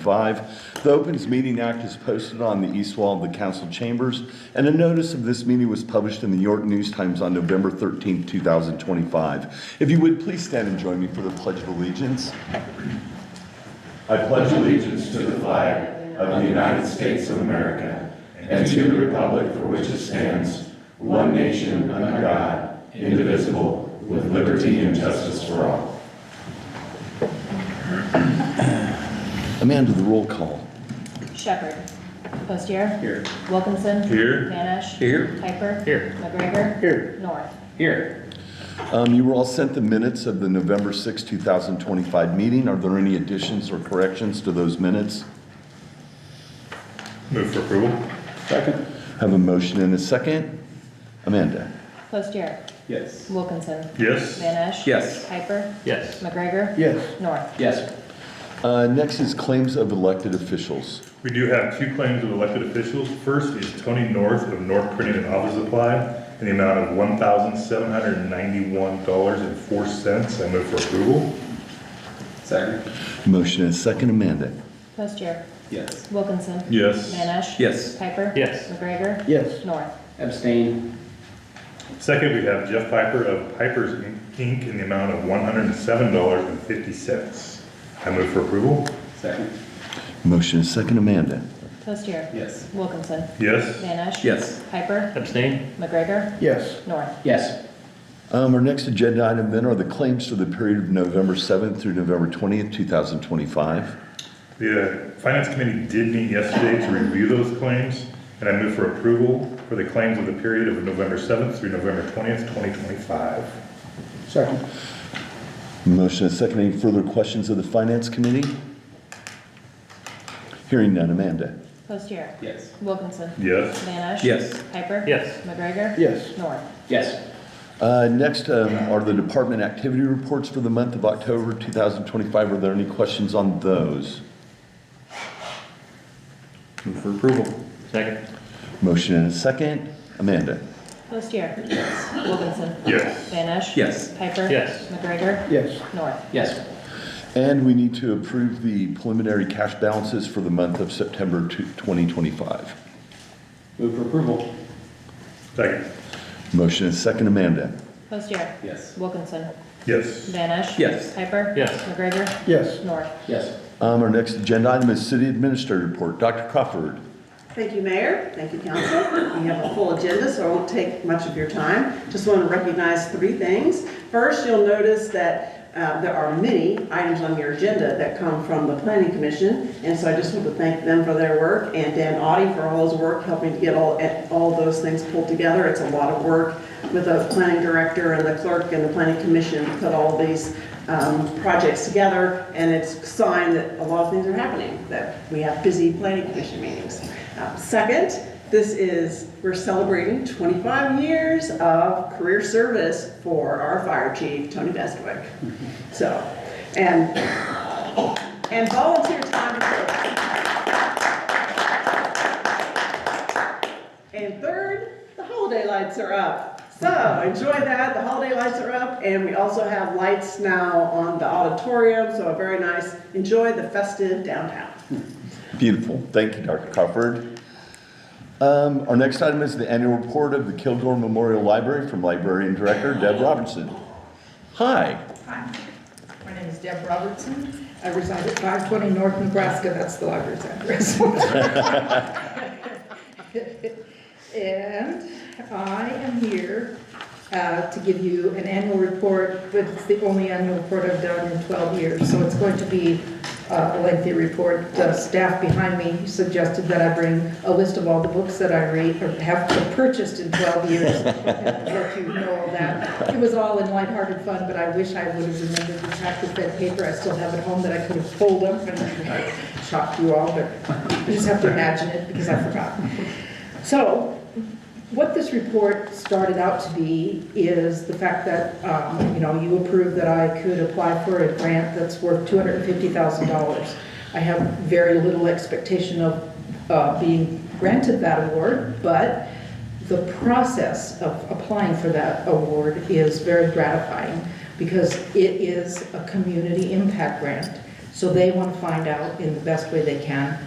2025. The Opens Meeting Act is posted on the east wall of the council chambers, and a notice of this meeting was published in the York News Times on November 13, 2025. If you would, please stand and join me for the Pledge of Allegiance. I pledge allegiance to the flag of the United States of America and to the republic for which it stands, one nation under God, indivisible, with liberty and justice for all. Amanda, the roll call. Shepherd. Postier. Here. Wilkinson. Here. Vanish. Here. Piper. Here. McGregor. Here. North. Here. You were all sent the minutes of the November 6, 2025 meeting. Are there any additions or corrections to those minutes? Move for approval. Second. Have a motion and a second. Amanda. Postier. Yes. Wilkinson. Yes. Vanish. Yes. Piper. Yes. McGregor. Yes. North. Yes. Next is claims of elected officials. We do have two claims of elected officials. First is Tony North of North Printing and Office Supply in the amount of $1,791.04. I move for approval. Second. Motion and a second. Amanda. Postier. Yes. Wilkinson. Yes. Vanish. Yes. Piper. Yes. McGregor. Yes. North. Abstain. Second, we have Jeff Piper of Piper's Inc. in the amount of $107.50. I move for approval. Second. Motion and a second. Amanda. Postier. Yes. Wilkinson. Yes. Vanish. Yes. Piper. Abstain. McGregor. Yes. North. Yes. Our next agenda item then are the claims for the period of November 7th through November 20th, 2025. The Finance Committee did meet yesterday to review those claims, and I move for approval for the claims of the period of November 7th through November 20th, 2025. Second. Motion and a second. Any further questions of the Finance Committee? Hearing none. Amanda. Postier. Yes. Wilkinson. Yes. Vanish. Yes. Piper. Yes. McGregor. Yes. North. Yes. Next are the department activity reports for the month of October 2025. Are there any questions on those? Move for approval. Second. Motion and a second. Amanda. Postier. Yes. Wilkinson. Yes. Vanish. Yes. Piper. Yes. McGregor. Yes. North. Yes. And we need to approve the preliminary cash balances for the month of September 2025. Move for approval. Second. Motion and a second. Amanda. Postier. Yes. Wilkinson. Yes. Vanish. Yes. Piper. Yes. McGregor. Yes. North. Yes. Our next agenda item is City Administrator Report. Dr. Crawford. Thank you, Mayor. Thank you, Council. We have a full agenda, so I won't take much of your time. Just want to recognize three things. First, you'll notice that there are many items on your agenda that come from the Planning Commission, and so I just want to thank them for their work, and Dan Audie for all his work helping to get all those things pulled together. It's a lot of work with the planning director and the clerk and the Planning Commission to put all these projects together, and it's a sign that a lot of things are happening, that we have busy Planning Commission meetings. Second, we're celebrating 25 years of career service for our fire chief, Tony Bestwick. So, and volunteer time. And third, the holiday lights are up. So enjoy that. The holiday lights are up, and we also have lights now on the auditorium. So a very nice, enjoy the festive downtown. Beautiful. Thank you, Dr. Crawford. Our next item is the annual report of the Kilgore Memorial Library from Librarian Director Deb Robertson. Hi. Hi, my name is Deb Robertson. I reside at 520 North Nebraska. That's the library's address. And I am here to give you an annual report, but it's the only annual report I've done in 12 years. So it's going to be a lengthy report. The staff behind me suggested that I bring a list of all the books that I read or have purchased in 12 years and let you know all that. It was all in lighthearted fun, but I wish I would have remembered the tractor-fed paper I still have at home that I could have pulled up and I shocked you all, but you just have to imagine it because I forgot. So, what this report started out to be is the fact that, you approved that I could apply for a grant that's worth $250,000. I have very little expectation of being granted that award, but the process of applying for that award is very gratifying because it is a community impact grant. So they want to find out in the best way they can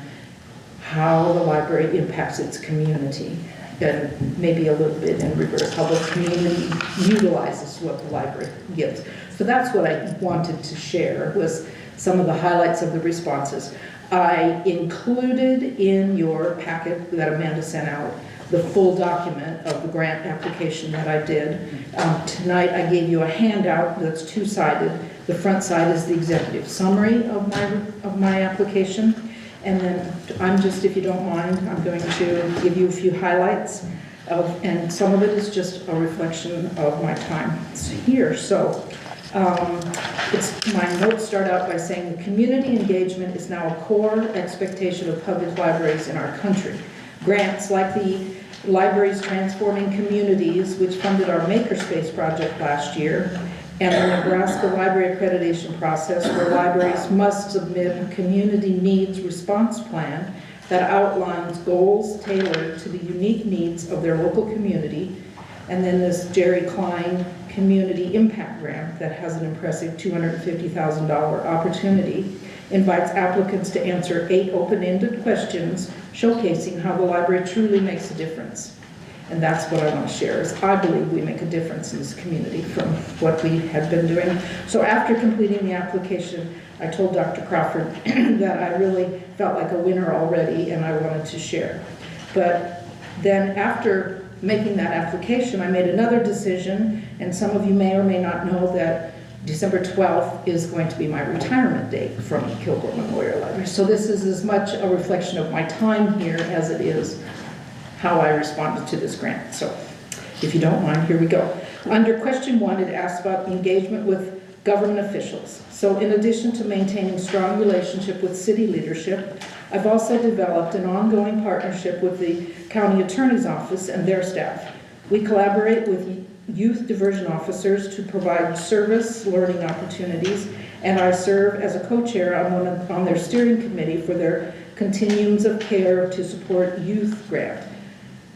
how the library impacts its community, and maybe a little bit in reverse, how the community utilizes what the library gives. So that's what I wanted to share, was some of the highlights of the responses. I included in your packet that Amanda sent out the full document of the grant application that I did. Tonight I gave you a handout that's two-sided. The front side is the executive summary of my application. And then I'm just, if you don't mind, I'm going to give you a few highlights and some of it is just a reflection of my time here. So my notes start out by saying the community engagement is now a core expectation of public libraries in our country. Grants like the Libraries Transforming Communities, which funded our Makerspace project last year, and the Nebraska Library Accreditation process, where libraries must submit a community needs response plan that outlines goals tailored to the unique needs of their local community. And then this Jerry Klein Community Impact Grant that has an impressive $250,000 opportunity invites applicants to answer 8 open-ended questions showcasing how the library truly makes a difference. And that's what I want to share, is I believe we make a difference in this community from what we have been doing. So after completing the application, I told Dr. Crawford that I really felt like a winner already and I wanted to share. But then after making that application, I made another decision, and some of you may or may not know that December 12th is going to be my retirement date from Kilgore Memorial Library. So this is as much a reflection of my time here as it is how I responded to this grant. So if you don't mind, here we go. Under question 1, it asks about engagement with government officials. So in addition to maintaining strong relationship with city leadership, I've also developed an ongoing partnership with the county attorney's office and their staff. We collaborate with youth diversion officers to provide service learning opportunities, and I serve as a co-chair on their steering committee for their Continuums of Care to Support Youth grant.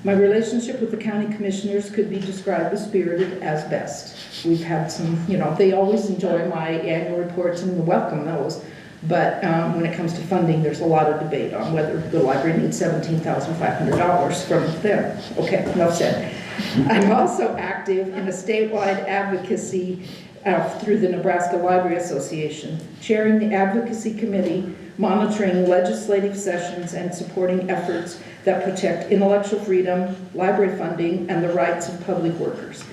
My relationship with the county commissioners could be described as spirited as best. We've had some, they always enjoy my annual reports and welcome those. But when it comes to funding, there's a lot of debate on whether the library needs $17,500 from them. Okay, enough said. I'm also active in a statewide advocacy through the Nebraska Library Association, chairing the advocacy committee, monitoring legislative sessions, and supporting efforts that protect intellectual freedom, library funding, and the rights of public workers.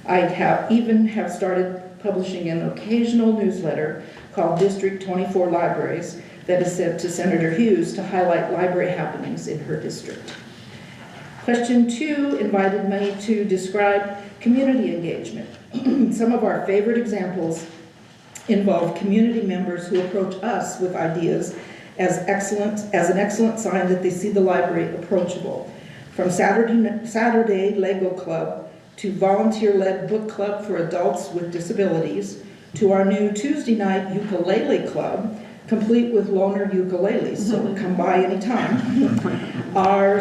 I even have started publishing an occasional newsletter called District 24 Libraries that is sent to Senator Hughes to highlight library happenings in her district. Question 2 invited me to describe community engagement. Some of our favorite examples involve community members who approach us with ideas as an excellent sign that they see the library approachable. From Saturday Lego Club to volunteer-led book club for adults with disabilities, to our new Tuesday night ukulele club, complete with loaner ukuleles, so come by anytime. Our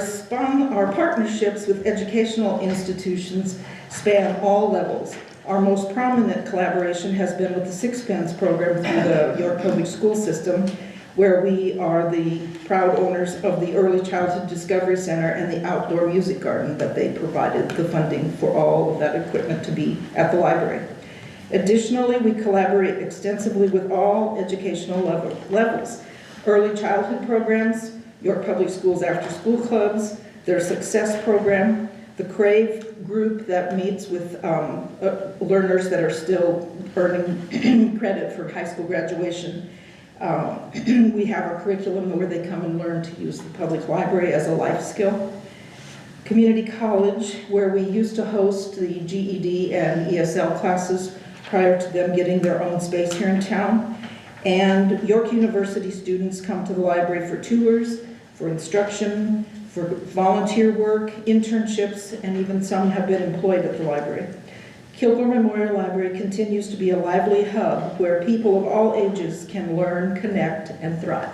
partnerships with educational institutions span all levels. Our most prominent collaboration has been with the Sixpence program through the York Public School System, where we are the proud owners of the Early Childhood Discovery Center and the outdoor music garden that they provided the funding for all of that equipment to be at the library. Additionally, we collaborate extensively with all educational levels. Early childhood programs, York Public Schools after-school clubs, their success program, the CRAVE group that meets with learners that are still earning credit for high school graduation. We have a curriculum where they come and learn to use the public library as a life skill. Community college, where we used to host the GED and ESL classes prior to them getting their own space here in town. And York University students come to the library for tours, for instruction, for volunteer work, internships, and even some have been employed at the library. Kilgore Memorial Library continues to be a lively hub where people of all ages can learn, connect, and thrive.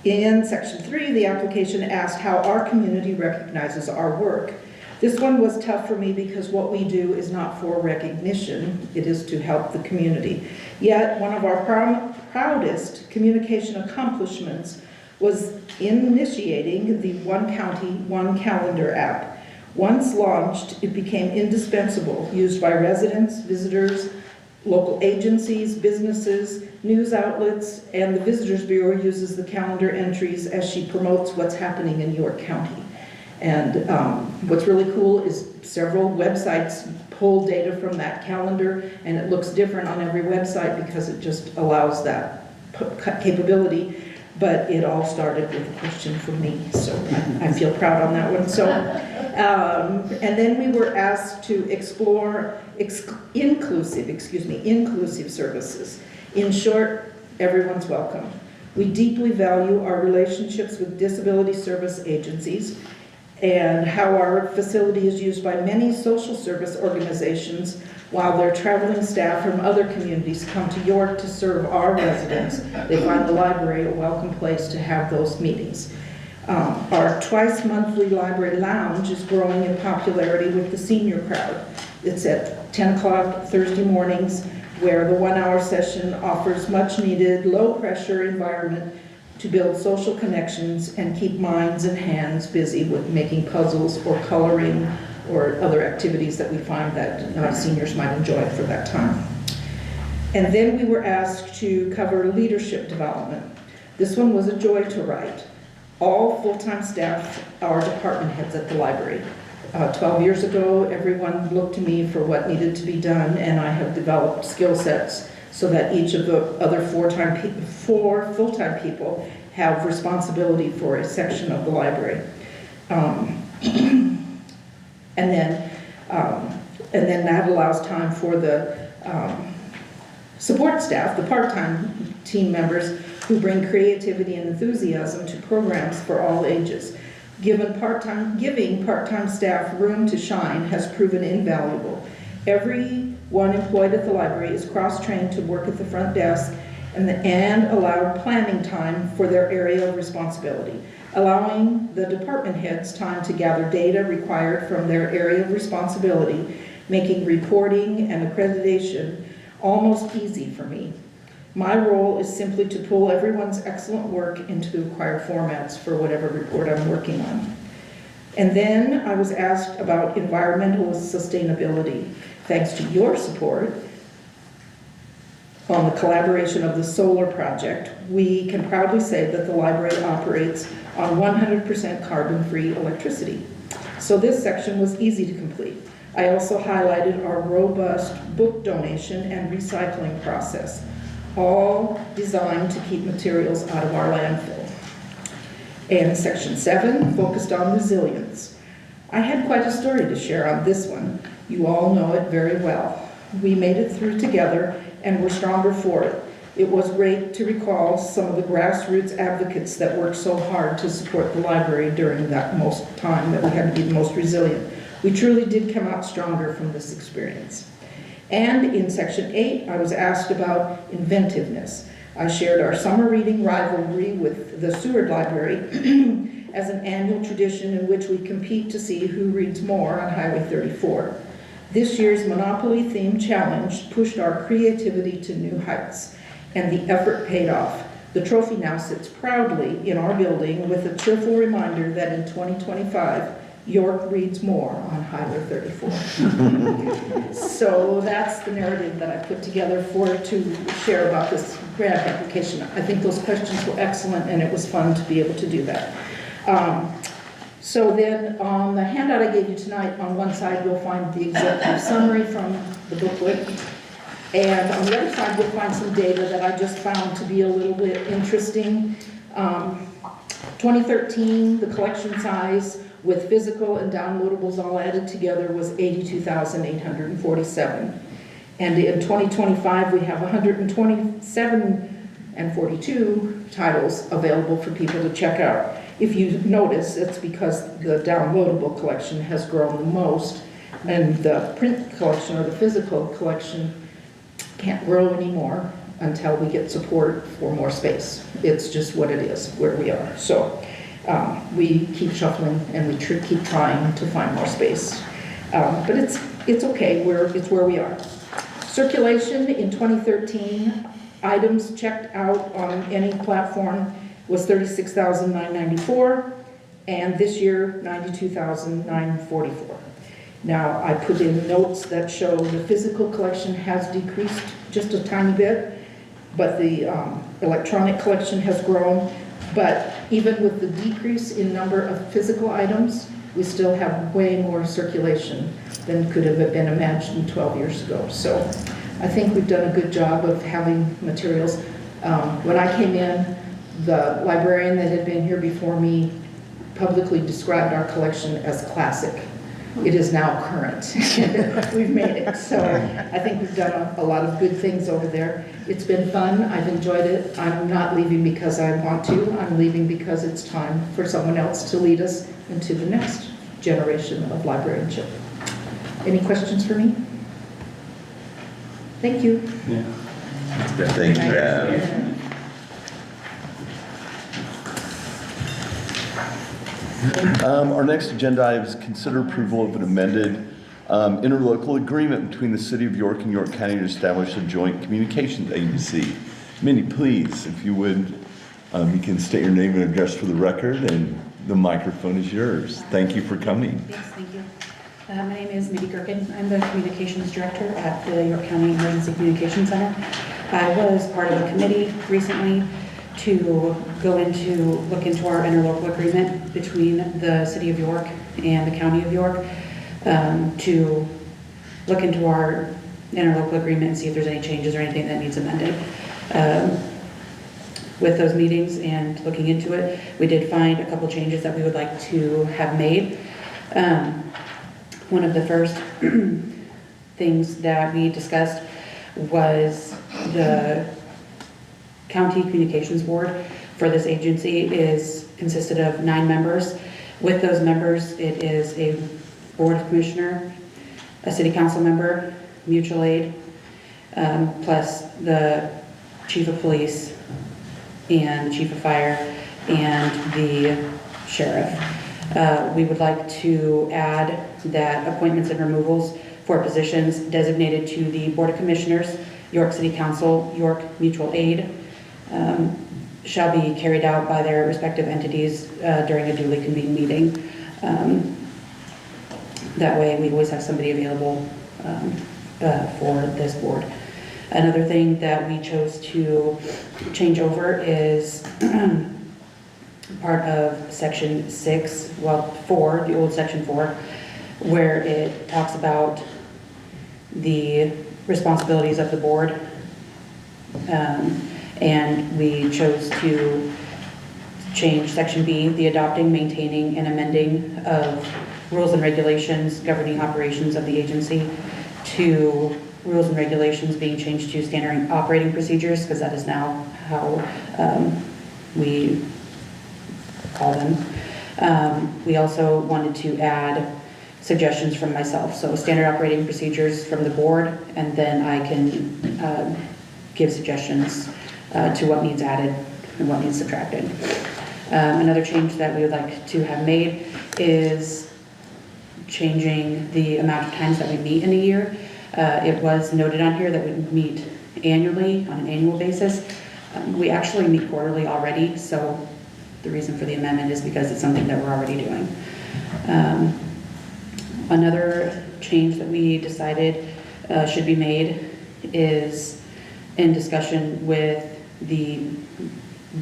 In section 3, the application asked how our community recognizes our work. This one was tough for me because what we do is not for recognition, it is to help the community. Yet, one of our proudest communication accomplishments was in initiating the One County, One Calendar app. Once launched, it became indispensable, used by residents, visitors, local agencies, businesses, news outlets, and the Visitors Bureau uses the calendar entries as she promotes what's happening in York County. And what's really cool is several websites pull data from that calendar, and it looks different on every website because it just allows that capability. But it all started with a question from me, so I feel proud on that one. So, and then we were asked to explore inclusive services. In short, everyone's welcome. We deeply value our relationships with disability service agencies and how our facility is used by many social service organizations while their traveling staff from other communities come to York to serve our residents. They find the library a welcome place to have those meetings. Our twice monthly library lounge is growing in popularity with the senior crowd. It's at 10 o'clock Thursday mornings, where the 1 hour session offers much needed low pressure environment to build social connections and keep minds and hands busy with making puzzles or coloring or other activities that we find that seniors might enjoy for that time. And then we were asked to cover leadership development. This one was a joy to write. All full-time staff are department heads at the library. 12 years ago, everyone looked to me for what needed to be done, and I have developed skill sets so that each of the other four full-time people have responsibility for a section of the library. And then that allows time for the support staff, the part-time team members who bring creativity and enthusiasm to programs for all ages. Giving part-time staff room to shine has proven invaluable. Everyone employed at the library is cross-trained to work at the front desk and allowed planning time for their area of responsibility, allowing the department heads time to gather data required from their area of responsibility, making reporting and accreditation almost easy for me. My role is simply to pull everyone's excellent work into the required formats for whatever report I'm working on. And then I was asked about environmental sustainability. Thanks to your support on the collaboration of the solar project, we can proudly say that the library operates on 100% carbon-free electricity. So this section was easy to complete. I also highlighted our robust book donation and recycling process, all designed to keep materials out of our landfill. And section 7 focused on resilience. I had quite a story to share on this one. You all know it very well. We made it through together and we're stronger for it. It was great to recall some of the grassroots advocates that worked so hard to support the library during that most time that we had to be the most resilient. We truly did come out stronger from this experience. And in section 8, I was asked about inventiveness. I shared our summer reading rivalry with the Seward Library as an annual tradition in which we compete to see who reads more on Highway 34. This year's Monopoly-themed challenge pushed our creativity to new heights, and the effort paid off. The trophy now sits proudly in our building with a cheerful reminder that in 2025, York reads more on Highway 34. So that's the narrative that I put together to share about this grant application. I think those questions were excellent and it was fun to be able to do that. So then on the handout I gave you tonight, on one side you'll find the executive summary from the booklet, and on the other side you'll find some data that I just found to be a little bit interesting. 2013, the collection size with physical and downloadables all added together was 82,847. And in 2025, we have 127 and 42 titles available for people to check out. If you notice, it's because the downloadable collection has grown the most, and the print collection or the physical collection can't grow anymore until we get support for more space. It's just what it is, where we are. So we keep shuffling and we keep trying to find more space. But it's okay, it's where we are. Circulation in 2013 items checked out on any platform was 36,994, and this year, 92,944. Now, I put in notes that show the physical collection has decreased just a tiny bit, but the electronic collection has grown. But even with the decrease in number of physical items, we still have way more circulation than could have been imagined 12 years ago. So I think we've done a good job of having materials. When I came in, the librarian that had been here before me publicly described our collection as classic. It is now current. We've made it. So I think we've done a lot of good things over there. It's been fun. I've enjoyed it. I'm not leaving because I want to. I'm leaving because it's time for someone else to lead us into the next generation of librarianship. Any questions for me? Thank you. Thank you, Deb. Our next agenda item is consider approval of an amended interlocal agreement between the City of York and York County to establish a joint communications agency. Minnie, please, if you would, you can state your name and address for the record, and the microphone is yours. Thank you for coming. Yes, thank you. My name is Minnie Gerken. I'm the Communications Director at the York County Emergency Communications Center. I was part of a committee recently to look into our interlocal agreement between the City of York and the County of York, to look into our interlocal agreement and see if there's any changes or anything that needs amended. With those meetings and looking into it, we did find a couple changes that we would like to have made. One of the first things that we discussed was the County Communications Board for this agency consisted of 9 members. With those members, it is a Board of Commissioner, a City Council member, mutual aid, plus the Chief of Police and the Chief of Fire and the Sheriff. We would like to add that appointments and removals for positions designated to the Board of Commissioners, York City Council, York Mutual Aid, shall be carried out by their respective entities during a duly convened meeting. That way we always have somebody available for this board. Another thing that we chose to change over is part of section 6, well 4, the old section 4, where it talks about the responsibilities of the board. And we chose to change section B, the adopting, maintaining, and amending of rules and regulations governing operations of the agency, to rules and regulations being changed to standard operating procedures, because that is now how we call them. We also wanted to add suggestions from myself, so standard operating procedures from the board, and then I can give suggestions to what needs added and what needs subtracted. Another change that we would like to have made is changing the amount of times that we meet in a year. It was noted on here that we meet annually, on an annual basis. We actually meet quarterly already, so the reason for the amendment is because it's something that we're already doing. Another change that we decided should be made is in discussion with the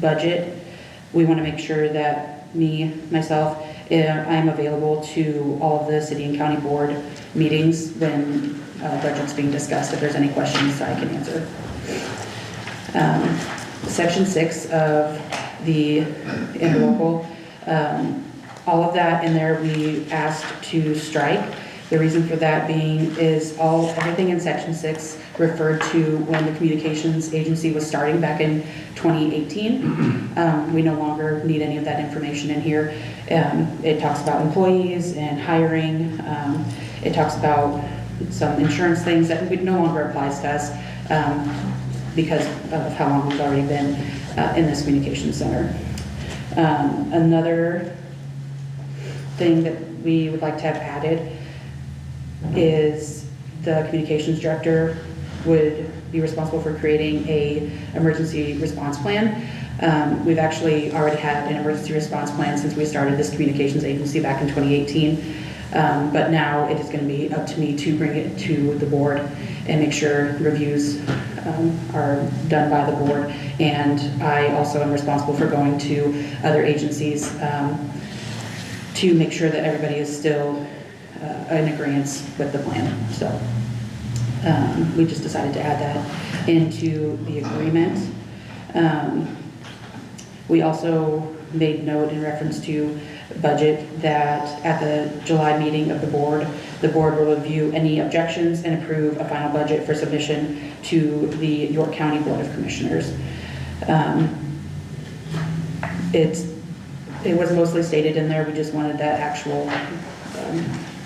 budget. We want to make sure that myself, I am available to all of the city and county board meetings when budget's being discussed. If there's any questions, I can answer. Section 6 of the interlocal, all of that in there we asked to strike. The reason for that being is everything in section 6 referred to when the communications agency was starting back in 2018. We no longer need any of that information in here. It talks about employees and hiring. It talks about some insurance things that no longer applies to us because of how long we've already been in this communications center. Another thing that we would like to have added is the communications director would be responsible for creating a emergency response plan. We've actually already had an emergency response plan since we started this communications agency back in 2018. But now it is going to be up to me to bring it to the board and make sure reviews are done by the board. And I also am responsible for going to other agencies to make sure that everybody is still in agreement with the plan. So we just decided to add that into the agreement. We also made note in reference to budget that at the July meeting of the board will review any objections and approve a final budget for submission to the York County Board of Commissioners. It was mostly stated in there, we just wanted that actual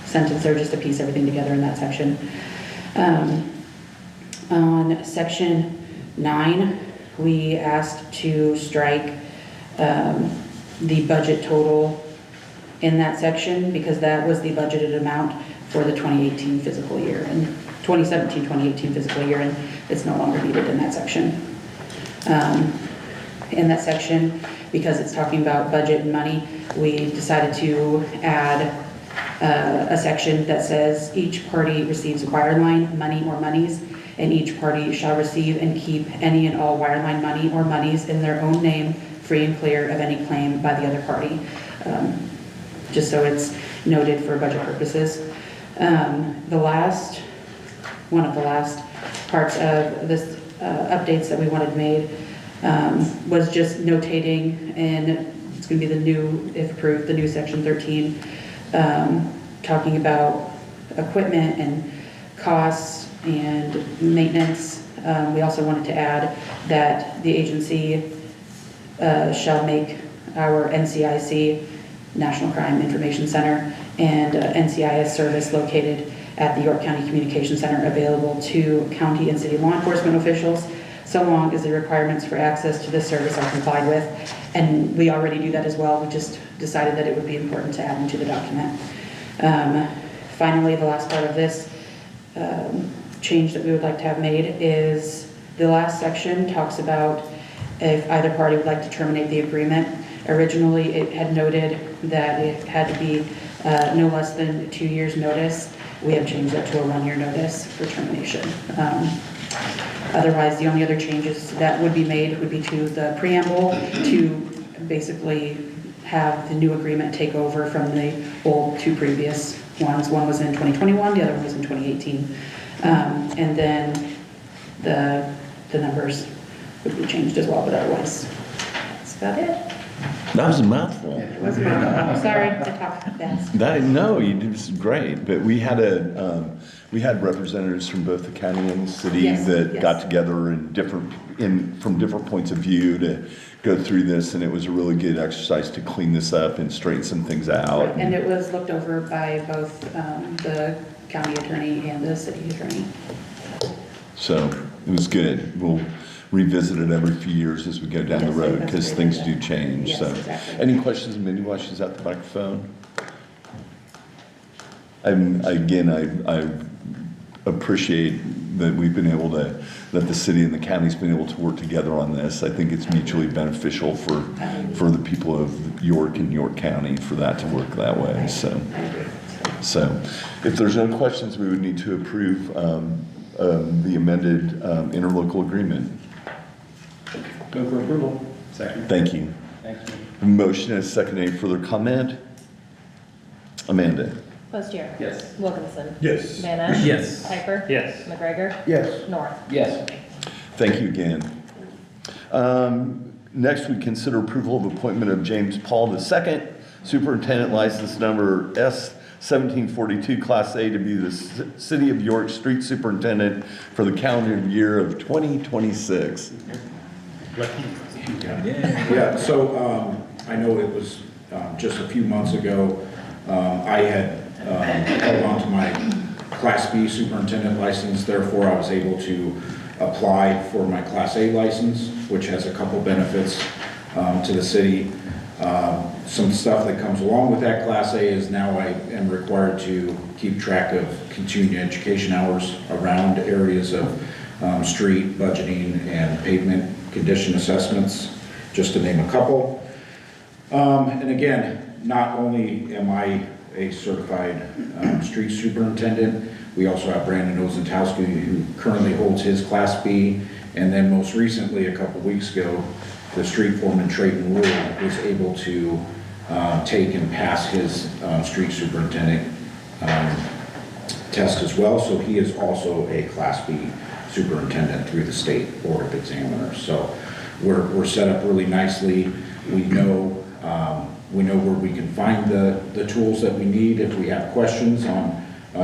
sentence there just to piece everything together in that section. On section 9, we asked to strike the budget total in that section because that was the budgeted amount for the 2018 fiscal year and 2017-2018 fiscal year, and it's no longer needed in that section. In that section, because it's talking about budget and money, we decided to add a section that says each party receives a wireline money or monies, and each party shall receive and keep any and all wireline money or monies in their own name, free and clear of any claim by the other party. Just so it's noted for budget purposes. One of the last parts of this updates that we wanted made was just notating, and it's going to be the new, if approved, the new section 13, talking about equipment and costs and maintenance. We also wanted to add that the agency shall make our NCIC, National Crime Information Center, and NCIS service located at the York County Communication Center available to county and city law enforcement officials, so long as the requirements for access to this service are complied with. And we already do that as well. We just decided that it would be important to add into the document. Finally, the last part of this change that we would like to have made is the last section talks about if either party would like to terminate the agreement. Originally, it had noted that it had to be no less than 2 years' notice. We have changed that to a 1-year notice for termination. Otherwise, the only other changes that would be made would be to the preamble to basically have the new agreement take over from the old 2 previous ones. One was in 2021, the other one was in 2018. And then the numbers would be changed as well, but otherwise, that's about it. That was a mouthful. It was I'm sorry to talk fast. No, you did this great, but we had representatives from both the county and the city Yes, that yes. got together from different points of view to go through this, and it was a really good exercise to clean this up and straighten some things out. And it was looked over by both the county attorney and the city attorney. So it was good. We'll revisit it every few years as we go down the Yes, road that's because a great things idea. do change. Yes, So, exactly. any questions, Mindy, while she's at the microphone? I appreciate that we've been able to, that the city and the county's been able to work together on this. I think it's mutually beneficial for the people of York and York County for that to work that way. So if there's no questions, we would need to approve the amended interlocal agreement. Move for approval. Second. Thank you. Thank you. A motion and a second. Any further comment? Amanda? Postier. Yes. Wilkinson. Yes. Van Esch. Yes. Piper. Yes. McGregor. Yes. North. Yes. Thank you again. Next, we consider approval of appointment of James Paul II, Superintendent License Number S1742, Class A, to be the City of York Street Superintendent for the calendar year of 2026. Yeah, so I know it was just a few months ago, I had held on to my Class B superintendent license, therefore I was able to apply for my Class A license, which has a couple benefits to the city. Some stuff that comes along with that Class A is now I am required to keep track of continuing education hours around areas of street budgeting and pavement condition assessments, just to name a couple. And again, not only am I a certified street superintendent, we also have Brandon Ozentowski, who currently holds his Class B, and then most recently, a couple weeks ago, the street foreman Trayton Rule was able to take and pass his street superintendent test as well, so he is also a Class B superintendent through the State Board of Examiners. So we're set up really nicely. We know where we can find the tools that we need if we have questions on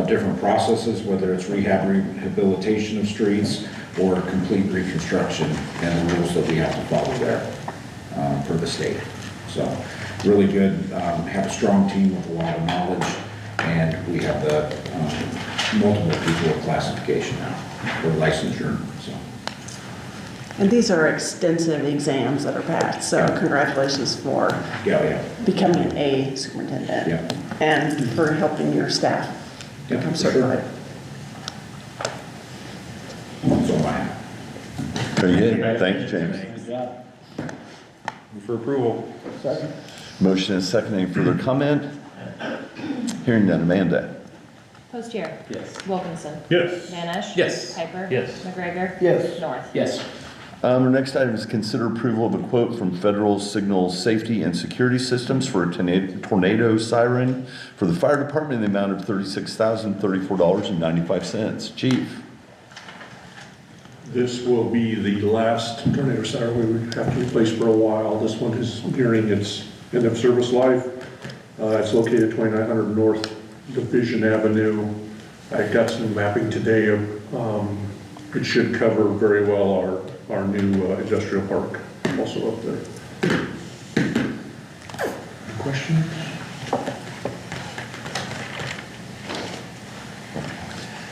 different processes, whether it's rehabilitation of streets or complete reconstruction, and the rules that we have to follow there for the state. So really good, have a strong team with a lot of knowledge, and we have the multiple people of classification now, or licensure, so. And these are extensive exams that are passed, so congratulations for Yeah. becoming an A superintendent. Yeah. And for helping your staff Yeah, become for sure. certified. That's all I have. Very good. Thank you, James. Good job. Move for approval. Second. Motion and second. Any further comment? Hearing none. Amanda? Postier. Yes. Wilkinson. Yes. Van Esch. Yes. Piper. Yes. McGregor. Yes. North. Yes. Our next item is consider approval of a quote from Federal Signal Safety and Security Systems for a tornado siren for the fire department in the amount of $36,034.95. Chief? This will be the last tornado siren we would have to replace for a while. This one is nearing its end of service life. It's located at 2900 North Division Avenue. I got some mapping today of, it should cover very well our new industrial park also up there. Questions?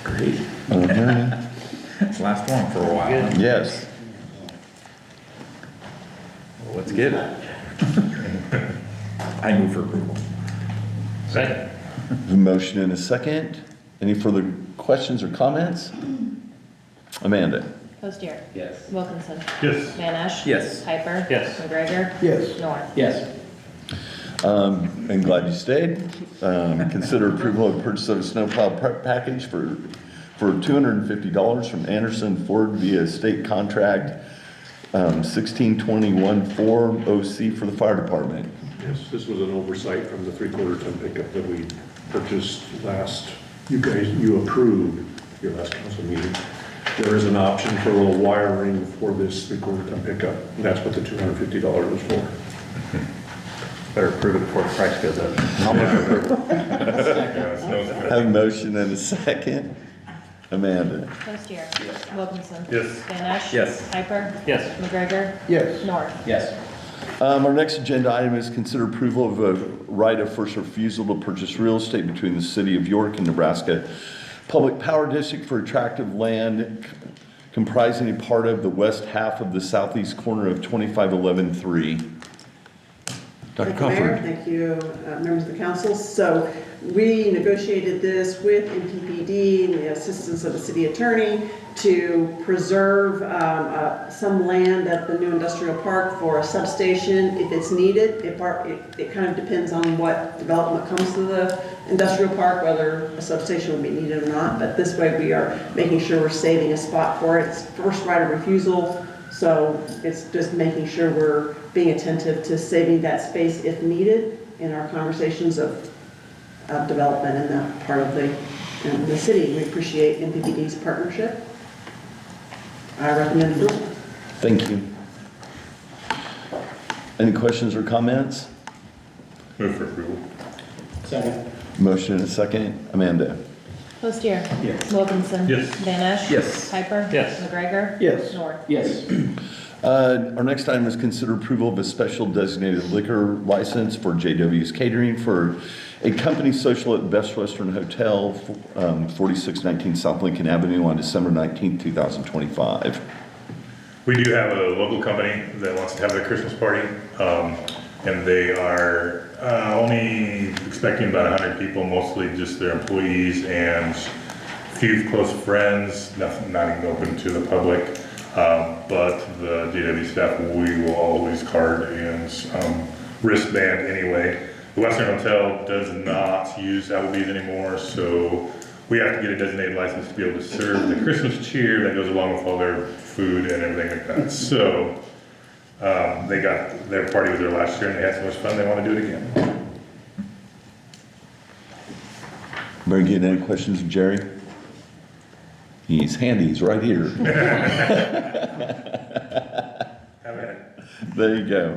Great. It's last one for a while. Yes. Let's get it. I move for approval. Second. A motion and a second. Any further questions or comments? Amanda? Postier. Yes. Wilkinson. Yes. Van Esch. Yes. Piper. Yes. McGregor. Yes. North. Yes. I'm glad you stayed. Consider approval of purchase of a snowplow prep package for $250 from Anderson Ford via state contract 1621-4 OC for the fire department. Yes, this was an oversight from the 3/4 ton pickup that we purchased last, you approved your last council meeting. There is an option for a little wiring for this 3/4 ton pickup, and that's what the $250 was for. Better approve it before the price goes up. Yeah, it's no good. Have a motion and a second. Amanda? Postier. Wilkinson. Yes. Van Esch. Yes. Piper. Yes. McGregor. Yes. North. Yes. Our next agenda item is consider approval of a right of first refusal to purchase real estate between the city of York and Nebraska Public Power District for attractive land comprising a part of the west half of the southeast corner of 25113. Dr. Thank you, Mayor. Crawford? Thank you, members of the council. So we negotiated this with MPPD and the assistance of the city attorney to preserve some land at the new industrial park for a substation if it's needed. It kind of depends on what development comes to the industrial park, whether a substation would be needed or not. But this way we are making sure we're saving a spot for it. It's first right of refusal. So it's just making sure we're being attentive to saving that space if needed in our conversations of development in that part of the city. We appreciate MPPD's partnership. I recommend approval. Thank you. Any questions or comments? Move for approval. Second. Motion and a second. Amanda? Postier. Yes. Wilkinson. Yes. Van Esch. Yes. Piper. Yes. McGregor. Yes. North. Yes. Our next item is consider approval of a special designated liquor license for JW's Catering for a company social at Best Western Hotel, 4619 South Lincoln Avenue on December 19th, 2025. We do have a local company that wants to have their Christmas party, and they are only expecting about 100 people, mostly just their employees and few close friends, nothing, not even open to the public. But the DW staff, we will always card and wristband anyway. The Western Hotel does not use Applebee's anymore, so we have to get a designated license to be able to serve the Christmas cheer that goes along with all their food and everything like that. So they got, their party was there last year and they had so much fun, they want to do it again. Very good. Any questions of Jerry? He's handy, he's right here. Have at it. There you go.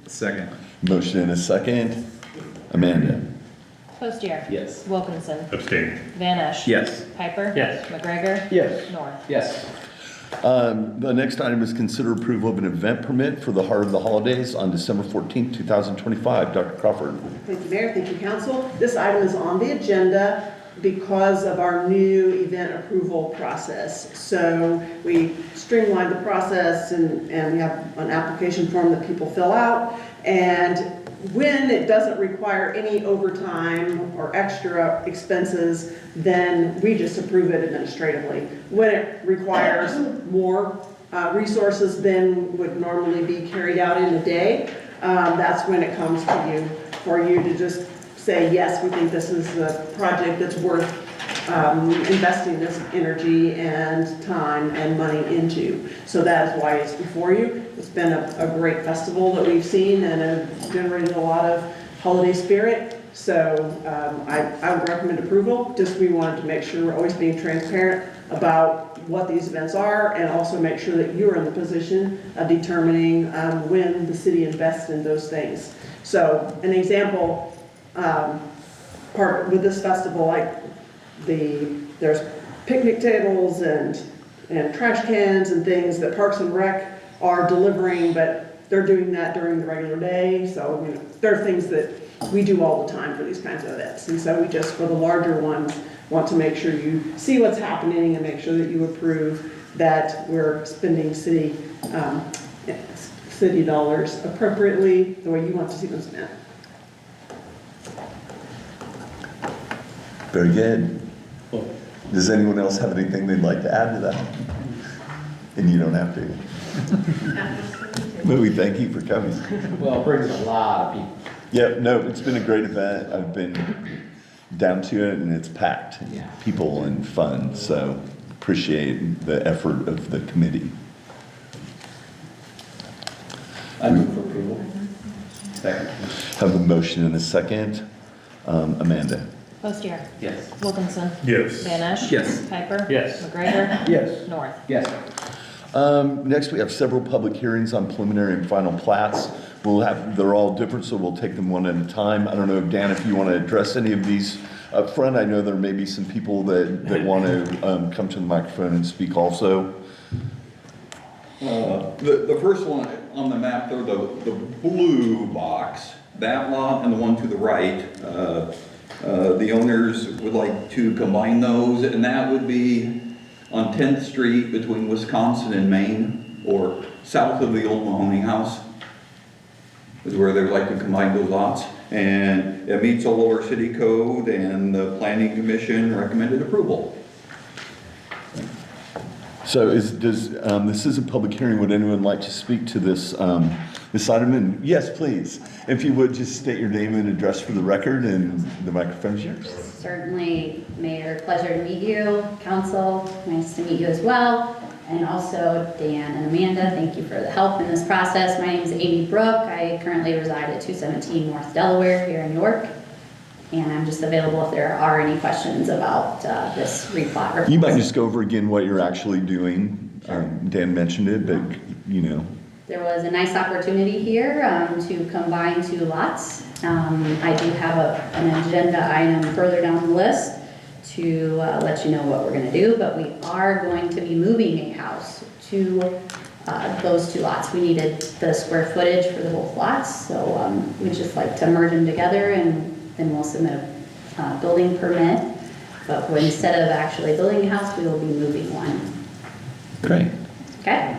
Second. Motion and a second. Amanda? Postier? Yes. Wilkinson? Abstain. Van Esch? Yes. Piper? Yes. McGregor? Yes. North? Yes. The next item is consider approval of an event permit for the Heart of the Holidays on December 14th, 2025. Dr. Crawford? Thank you, Mayor. Thank you, Council. This item is on the agenda because of our new event approval process. So we streamlined the process and we have an application form that people fill out. And when it doesn't require any overtime or extra expenses, then we just approve it administratively. When it requires more resources than would normally be carried out in a day, that's when it comes to you, for you to just say, yes, we think this is a project that's worth investing this energy and time and money into. So that is why it's before you. It's been a great festival that we've seen and have generated a lot of holiday spirit. So I would recommend approval. Just we wanted to make sure we're always being transparent about what these events are and also make sure that you're in the position of determining when the city invests in those things. So an example, part with this festival, like there's picnic tables and trash cans and things that Parks and Rec are delivering, but they're doing that during the regular day. So you know, there are things that we do all the time for these kinds of events. And so we just, for the larger ones, want to make sure you see what's happening and make sure that you approve that we're spending city dollars appropriately the way you want to see them spent. Very good. Does anyone else have anything they'd like to add to that? And you don't have to. But we thank you for coming. Well, it brings a lot of people. Yeah, no, it's been a great event. I've been down to it and it's packed. Yeah. People and fun, so appreciate the effort of the committee. I move for approval. Second. Have a motion and a second. Amanda? Postier? Yes. Wilkinson? Yes. Van Esch? Yes. Piper? Yes. McGregor? Yes. North? Yes. Next, we have several public hearings on preliminary and final plats. They're all different, so we'll take them one at a time. I don't know, Dan, if you want to address any of these up front. I know there may be some people that want to come to the microphone and speak also. The first one on the map there, the blue box, that lot and the one to the right, the owners would like to combine those, and that would be on 10th Street between Wisconsin and Maine, or south of the old Mahoney House, is where they'd like to combine those lots. And it meets all of our city code, and the planning commission recommended approval. So this is a public hearing. Would anyone like to speak to this item? And yes, please. If you would, just state your name and address for the record, and the microphone's yours. Certainly, Mayor, pleasure to meet you. Council, nice to meet you as well. And also Dan and Amanda, thank you for the help in this process. My name is Amy Brooke. I currently reside at 217 North Delaware here in York. And I'm just available if there are any questions about this replat request. You might just go over again what you're actually doing. Sure. Dan mentioned it, but you know. There was a nice opportunity here to combine two lots. I do have an agenda item further down the list to let you know what we're going to do, but we are going to be moving a house to those two lots. We needed the square footage for the both lots, so we'd just like to merge them together, and then we'll submit a building permit. But instead of actually building a house, we will be moving one. Great. Okay?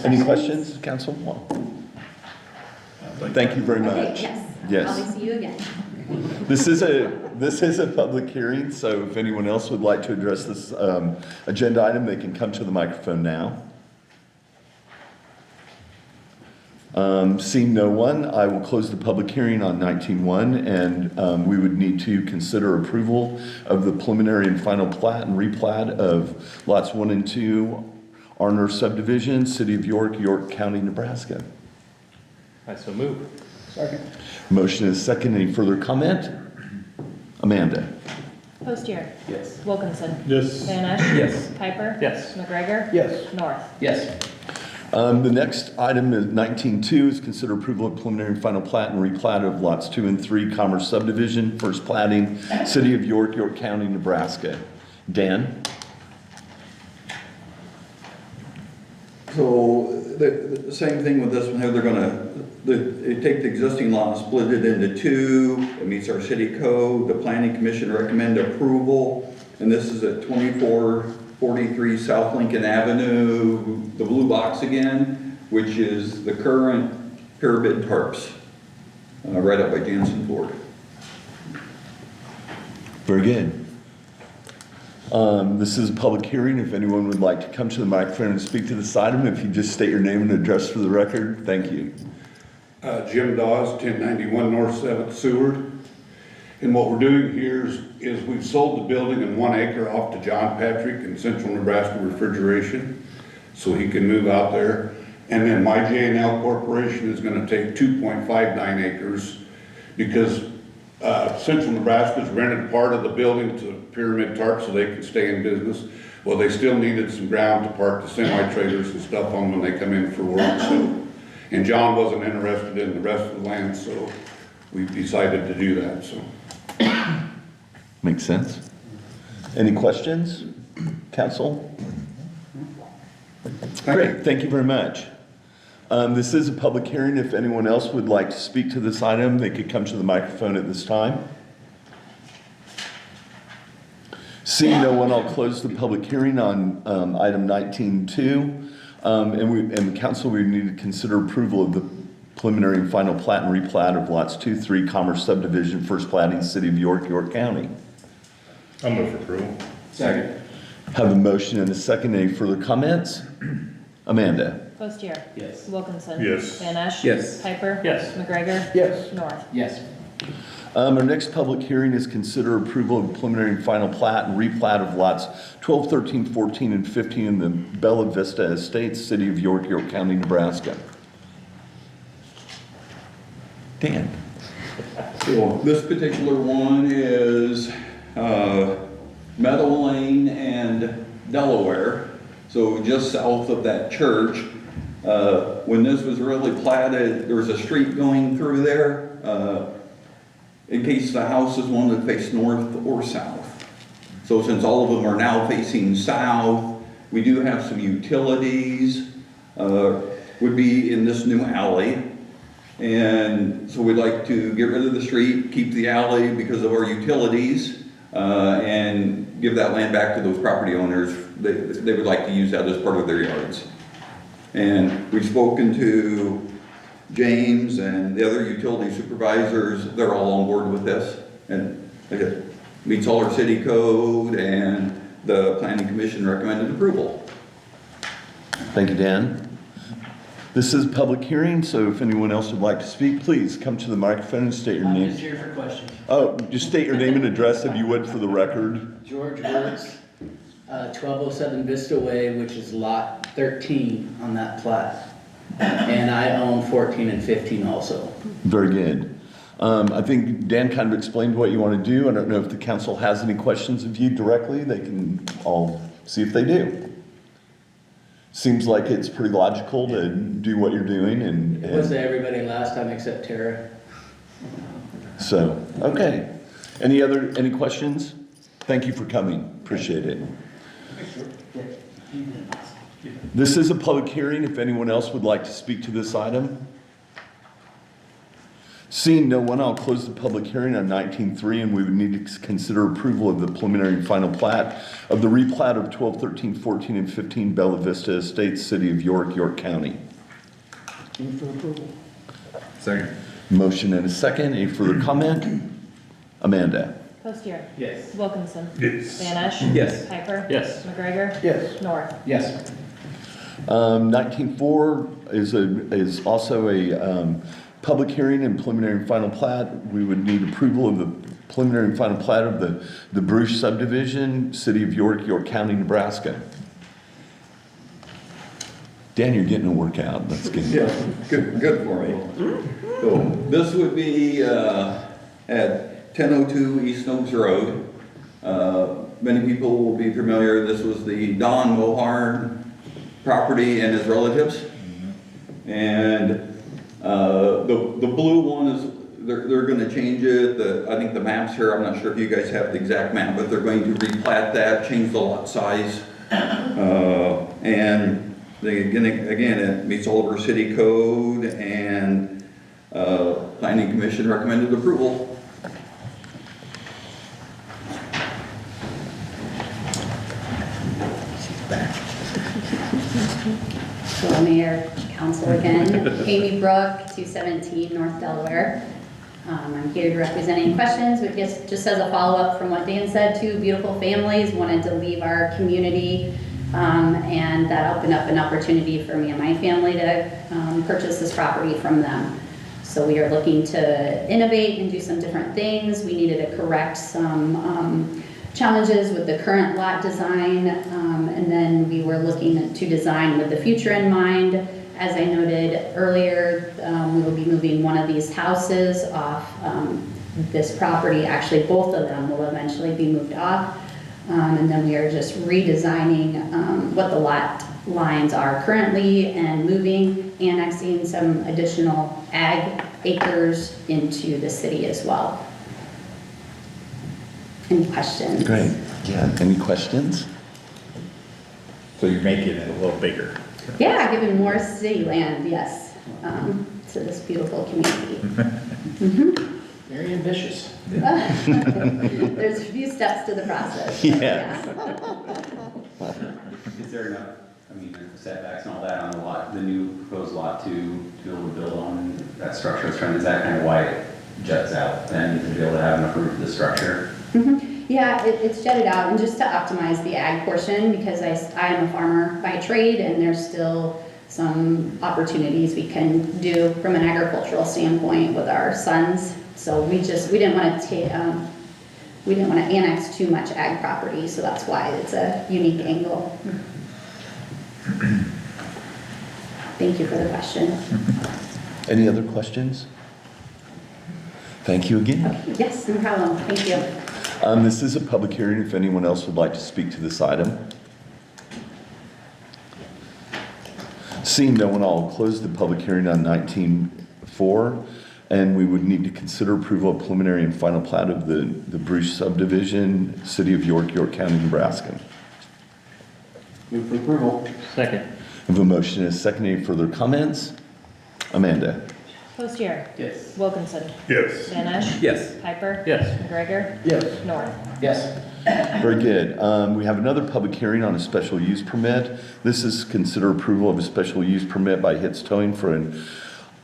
Any questions, Council? Thank you very much. Okay, yes. Yes. I'll probably see you again. This is a public hearing, so if anyone else would like to address this agenda item, they can come to the microphone now. Seeing no one, I will close the public hearing on 19-1, and we would need to consider approval of the preliminary and final plat and replat of lots 1 and 2, Arner subdivision, City of York, York County, Nebraska. I so move. Second. Motion is second. Any further comment? Amanda? Postier, Yes. Wilkinson, Yes. Van Esch, Yes. Piper, Yes. McGregor, Yes. North. Yes. The next item is 19-2 is consider approval of preliminary and final plat and replat of lots 2 and 3 Commerce subdivision, first plating, City of York, York County, Nebraska. Dan? So the same thing with this one, how they're gonna, they take the existing lot and split it into two. It meets our city code. The planning commission recommend approval. And this is at 2443 South Lincoln Avenue, the blue box again, which is the current pyramid tarps, right up by Jansen Ford. Very good. This is a public hearing. If anyone would like to come to the microphone and speak to this item, if you just state your name and address for the record, thank you. Jim Dawes, 1091 North 7th Seward. And what we're doing here is we've sold the building and 1 acre off to John Patrick in Central Nebraska Refrigeration, so he can move out there. And then my J&L Corporation is gonna take 2.59 acres because Central Nebraska's rented part of the building to Pyramid Tarp so they can stay in business. Well, they still needed some ground to park the semi-trailers and stuff on when they come in for work, so. And John wasn't interested in the rest of the land, so we decided to do that, so. Makes sense. Any questions, council? Great, thank you very much. This is a public hearing. If anyone else would like to speak to this item, they could come to the microphone at this time. Seeing no one, I'll close the public hearing on item 19-2. And the council, we need to consider approval of the preliminary and final plat and replat of lots 2-3 Commerce subdivision, first plating, City of York, York County. I'll move for approval. Second. Have a motion and a second. Any further comments? Amanda? Postier, Yes. Wilkinson. Yes. Van Esch. Yes. Piper. Yes. McGregor. Yes. North. Yes. Our next public hearing is consider approval of preliminary and final plat and replat of lots 12, 13, 14, and 15 in the Bella Vista Estates, City of York, York County, Nebraska. Dan? So this particular one is Meadow Lane and Delaware, so just south of that church. When this was really platted, there was a street going through there in case the houses wanted to face north or south. So since all of them are now facing south, we do have some utilities, would be in this new alley. And so we'd like to get rid of the street, keep the alley because of our utilities, and give that land back to those property owners. They would like to use that as part of their yards. And we've spoken to James and the other utility supervisors. They're all on board with this. And it meets all our city code, and the planning commission recommended approval. Thank you, Dan. This is a public hearing, so if anyone else would like to speak, please come to the microphone and state your I'm name. just here for questions. Oh, just state your name and address if you would for the record. George Woods, 1207 Vista Way, which is lot 13 on that plat. And I own 14 and 15 also. Very good. I think Dan kind of explained what you want to do. I don't know if the council has any questions of you directly. They can all see if they do. Seems like it's pretty logical to do what you're doing and It was to everybody last time except Tara. so, okay. Any questions? Thank you for coming. Appreciate it. This is a public hearing. If anyone else would like to speak to this item. Seeing no one, I'll close the public hearing on 19-3, and we would need to consider approval of the preliminary and final plat of the replat of 12, 13, 14, and 15 Bella Vista Estates, City of York, York County. Move for approval. Second. Motion and a second. Any further comment? Amanda? Postier? Yes. Wilkinson? Yes. Van Esch? Yes. Piper? Yes. McGregor? Yes. North? Yes. 19.4 is also a public hearing and preliminary and final plat. We would need approval of the preliminary and final plat of the Bruce subdivision, City of York, York County, Nebraska. Dan, you're getting a workout. That's good. Yeah, good for me. So this would be at 1002 East Oaks Road. Many people will be familiar, this was the Don Mohar property and his relatives. And the blue one is, they're gonna change it. I think the map's here, I'm not sure if you guys have the exact map, but they're going to replat that, change the lot size. And again, it meets all of our city code, and Planning Commission recommended approval. So Mayor, Council again, Amy Brook, 217 North Delaware. I'm here to represent any questions, but just as a follow-up from what Dan said, two beautiful families wanted to leave our community, and that opened up an opportunity for me and my family to purchase this property from them. So we are looking to innovate and do some different things. We needed to correct some challenges with the current lot design, and then we were looking to design with the future in mind. As I noted earlier, we will be moving one of these houses off this property. Actually, both of them will eventually be moved off. And then we are just redesigning what the lot lines are currently and moving, annexing some additional ag acres into the city as well. Any questions? Great. Yeah, any questions? So you're making it a little bigger. Yeah, giving more city land, yes, to this beautiful community. Very ambitious. There's a few steps to the process. but Yeah. Is there enough, I mean, setbacks and all that on the lot, the new proposed lot to be able to build on that structure? Is that kind of why it juts out then, to be able to have enough room for the structure? Yeah, it's jetted out, and just to optimize the ag portion, because I am a farmer by trade, and there's still some opportunities we can do from an agricultural standpoint with our sons. So we didn't want to annex too much ag property, so that's why it's a unique angle. Thank you for the question. Any other questions? Thank you again. Okay, yes, no problem. Thank you. This is a public hearing if anyone else would like to speak to this item. Seeing no one, I'll close the public hearing on 19.4, and we would need to consider approval of preliminary and final plat of the Bruce subdivision, City of York, York County, Nebraska. Move for approval. Second. I have a motion and a second. Any further comments? Amanda? Postier? Yes. Wilkinson? Yes. Van Esch? Yes. Piper? Yes. McGregor? Yes. North? Yes. Very good. We have another public hearing on a special use permit. This is consider approval of a special use permit by Hits Towing for an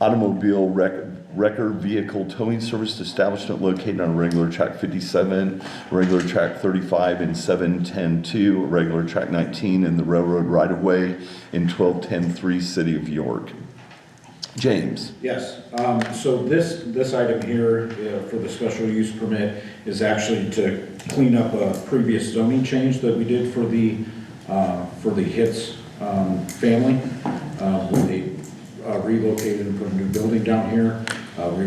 automobile wrecker vehicle towing service establishment located on regular track 57, regular track 35, and 710-2, regular track 19, in the railroad right-of-way in 1210-3, City of York. James. Yes, so this item here for the special use permit is actually to clean up a previous zoning change that we did for the Hits family. When they relocated and put a new building down here, we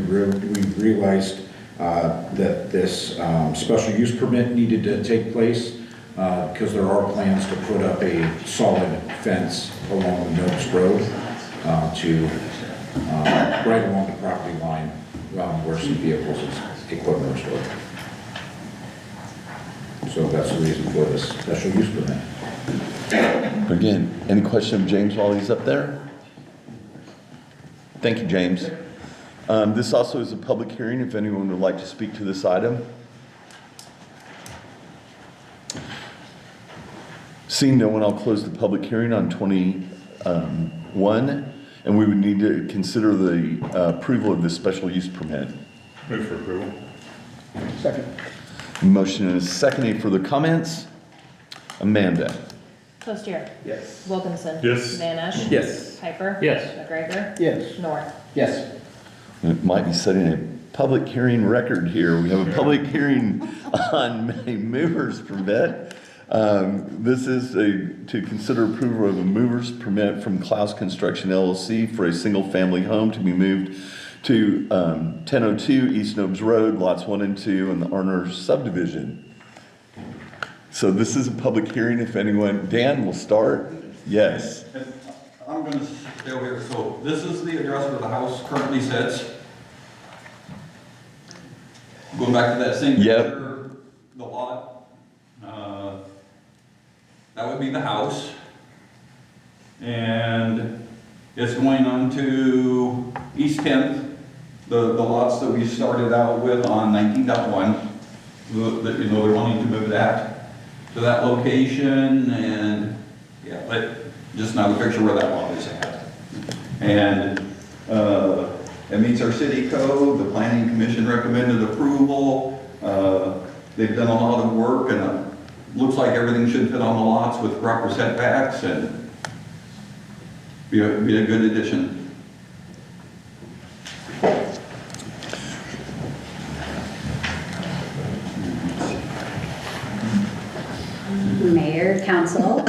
realized that this special use permit needed to take place because there are plans to put up a solid fence along the Noakes Road right along the property line where some vehicles and equipment are stored. So that's the reason for this special use permit. Again, any question of James while he's up there? Thank you, James. This also is a public hearing if anyone would like to speak to this item. Seeing no one, I'll close the public hearing on 21, and we would need to consider the approval of this special use permit. Move for approval. Second. Motion and a second. Any further comments? Amanda? Postier, Yes. Wilkinson. Yes. Van Esch. Yes. Piper. Yes. McGregor. Yes. North. Yes. It might be setting a public hearing record here. We have a public hearing on a mover's permit. This is to consider approval of a mover's permit from Klaus Construction LLC for a single-family home to be moved to 1002 East Nobes Road, lots 1 and 2 in the Arner subdivision. So this is a public hearing. If anyone, Dan will start. Yes. I'm gonna stay over here, so this is the address where the house currently sits. Going back to that same Yep. picture, the lot, that would be the house. And it's going on to East 10th, the lots that we started out with on 19.1. That, you know, they're wanting to move that to that location, and yeah, but just not a picture where that lot is at. And it meets our city code. The planning commission recommended approval. They've done a lot of work, and it looks like everything should fit on the lots with proper setbacks, and be a good addition. Mayor, council,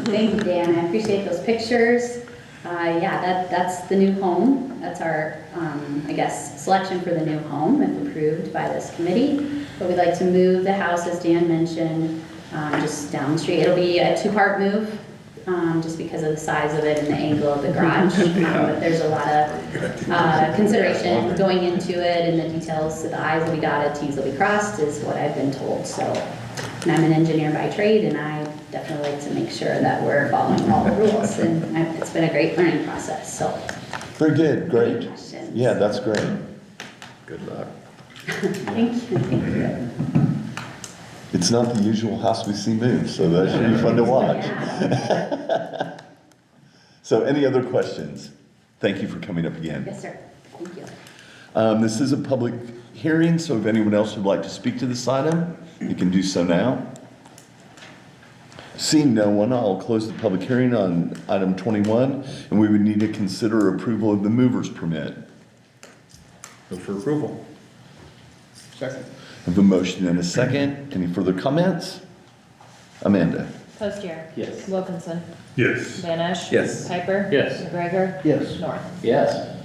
thank you, Dan, I appreciate those pictures. Yeah, that's the new home. That's our, I guess, selection for the new home, if approved by this committee. But we'd like to move the house, as Dan mentioned, just down the street. It'll be a 2-part move, just because of the size of it and the angle of the garage. But there's a lot of consideration going into it, and the details, the I's will be dotted, T's will be crossed, is what I've been told. So, and I'm an engineer by trade, and I definitely like to make sure that we're following all the rules. And it's been a great learning process, so. Very good. Great. Any questions? Yeah, that's great. Good luck. Thank you. It's not the usual house we see move, so that should be fun to watch. Yeah. So any other questions? Thank you for coming up again. Yes, sir. Thank you. This is a public hearing, so if anyone else would like to speak to this item, you can do so now. Seeing no one, I'll close the public hearing on item 21, and we would need to consider approval of the mover's permit. Move for approval. Second. I have a motion and a second. Any further comments? Amanda? Postier. Yes. Wilkinson. Yes. Van Esch. Yes. Piper. Yes. McGregor. Yes. North. Yes.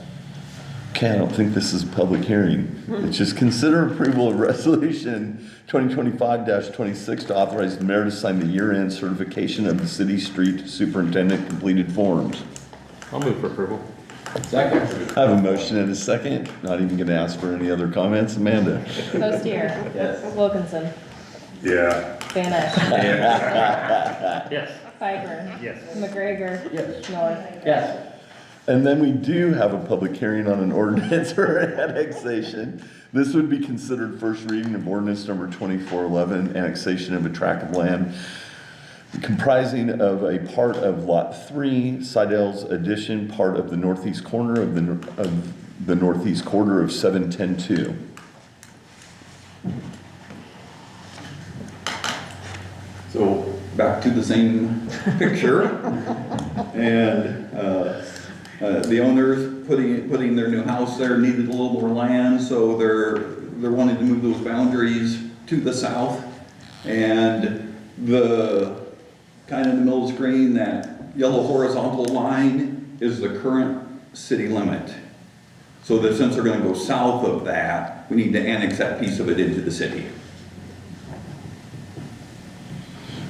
Okay, I don't think this is a public hearing. It's just consider approval of resolution 2025-26 to authorize the mayor to sign the year-end certification of the city street superintendent completed forms. I'll move for approval. Second. I have a motion and a second. Not even going to ask for any other comments. Amanda? Postier. Yes. Wilkinson. Yeah. Van Esch. Yes. Piper. Yes. McGregor. Yes. North. Yes. And then we do have a public hearing on an ordinance for annexation. This would be considered first reading of ordinance number 2411, annexation of a tract of land comprising of a part of Lot 3, Seidel's addition, part of the northeast corner of the northeast quarter of 710-2. So back to the same picture. And the owners putting their new house there needed a little more land, so they're wanting to move those boundaries to the south. And the kind of in the middle of the screen, that yellow horizontal line is the current city limit. So that since they're going to go south of that, we need to annex that piece of it into the city.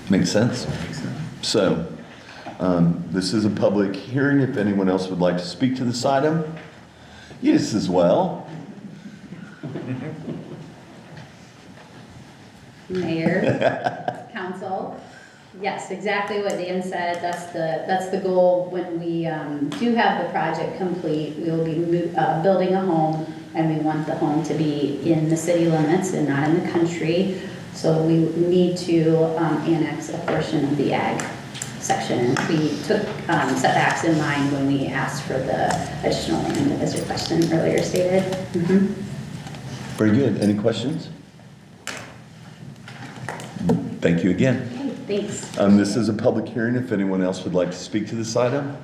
Makes sense? So, this is a public hearing. If anyone else would like to speak to this item, yes, as well. Mayor, council, yes, exactly what Dan said. That's the goal. When we do have the project complete, we will be building a home, and we want the home to be in the city limits and not in the country. So we need to annex a portion of the ag section. We took setbacks in mind when we asked for the additional land, as your question earlier stated. Very good. Any questions? Thank you again. Thanks. This is a public hearing. If anyone else would like to speak to this item.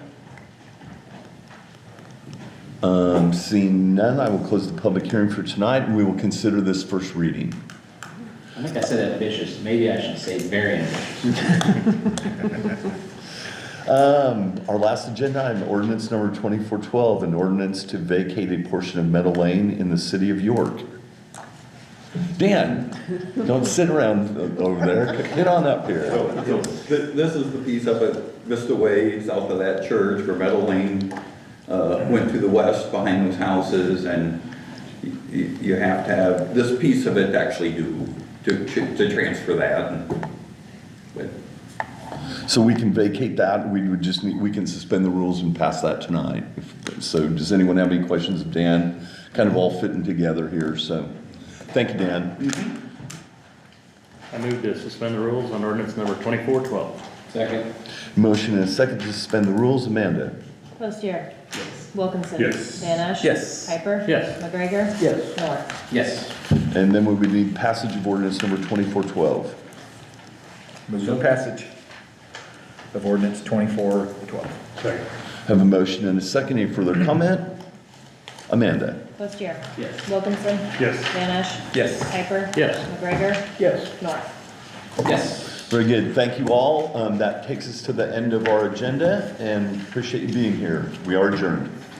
Seeing none, I will close the public hearing for tonight, and we will consider this first reading. I think I said ambitious, maybe I should say very ambitious. Our last agenda item, ordinance number 2412, an ordinance to vacate a portion of Meadow Lane in the city of York. Dan, don't sit around over there. Get on up here. This is the piece up at Vista Way, south of that church, where Meadow Lane went to the west behind those houses, and you have to have this piece of it actually to transfer that. But So we can vacate that, we would just need, we can suspend the rules and pass that tonight. So does anyone have any questions of Dan? Kind of all fitting together here, so thank you, Dan. I move to suspend the rules on ordinance number 2412. Second. Motion and a second to suspend the rules. Amanda? Postier. Wilkinson. Yes. Van Esch. Yes. Piper. Yes. McGregor. Yes. Miller. Yes. And then we would need passage of ordinance number 2412. Move for passage of ordinance 2412. Second. Have a motion and a second. Any further comment? Amanda? Postier. Yes. Wilkinson. Yes. Van Esch. Yes. Piper. Yes. McGregor. Yes. Miller. Yes. Very good. Thank you all. That takes us to the end of our agenda, and appreciate you being here. We are adjourned.